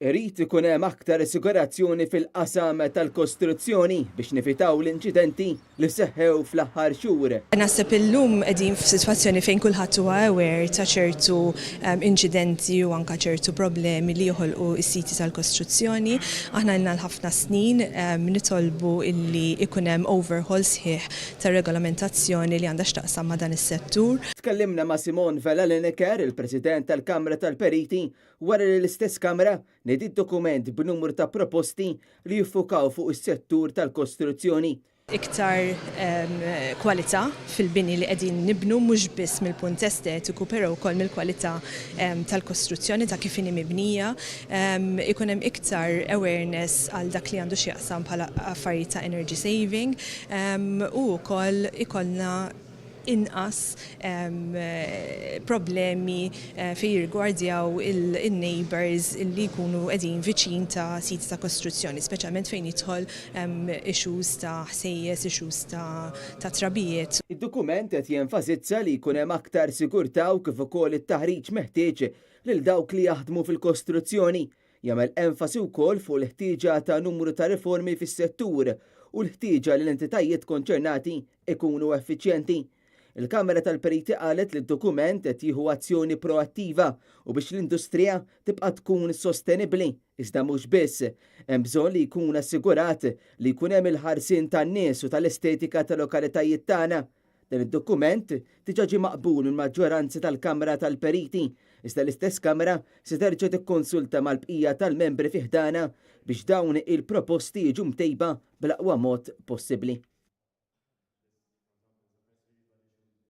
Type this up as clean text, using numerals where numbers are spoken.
Irid ikun hemm aktar assigurazzjoni fil-qasam tal-kostruzzjoni biex nevitaw l-inċidenti li seħħew fl-aħħar xhur. Naħseb illum qegħdin f'sitwazzjoni fejn kulħadd huwa aware ta' ċertu inċidenti u anke ċertu problemi li joħolqu s-siti tal-kostruzzjoni. Aħna għandna l-ħafna snin nitolbu illi ikun hemm overhaul sħiħ tar-regolamentazzjoni li għandha x'taqsam ma' dan is-settur. Tkellimna ma' Simon Velalineker, il-President tal-Kamra tal-Periti, wara li l-istess Kamra nediet dokument b'numru ta' proposti li jiffukaw fuq is-settur tal-kostruzzjoni. Iktar kwalità fil-bini li qegħdin nibnu mhux biss mill-punt estetiku, però wkoll mill-kwalità tal-kostruzzjoni ta' kif inhi mibnija, ikun hemm iktar awareness għal dak li għandu x'jaqsam bħala affarijiet ta' energy saving u wkoll ikollna inqas problemi fi jirgwardjaw il-neighbors li jkunu qegħdin viċin ta' siti ta' kostruzzjoni, speċjalment fejn jidħol issues ta' ħsejjes, issues ta' trabijiet. Id-dokument qed jenfasizza li jkun hemm aktar sigurtà u kif ukoll it-taħriġ meħtieġ lil dawk li jaħdmu fil-kostruzzjoni. Jagħmel enfasi wkoll fuq l-ħtieġa ta' numru ta' riformi fis-settur u l-ħtieġa li l-entitajiet konċernati ikunu effiċjenti. Il-Kamra tal-Periti qalet li d-dokument qed jieħu azzjoni proattiva u biex l-industrija tibqa' tkun sostenibbli. Iżda mhux biss, hemm bżonn li jkun assigurat li jkun hemm il-ħarsien tan-nies u tal-estetika tal-lokalitajiet tagħna. Dan id-dokument diġà ġie maqbul mill-maġġoranza tal-Kamra tal-Periti, iżda l-istess Kamra se terġa' tikkonsulta mal-bqija tal-membri fih dana biex dawn il-proposti jiġu mtejba bl-aqwa mod possibbli.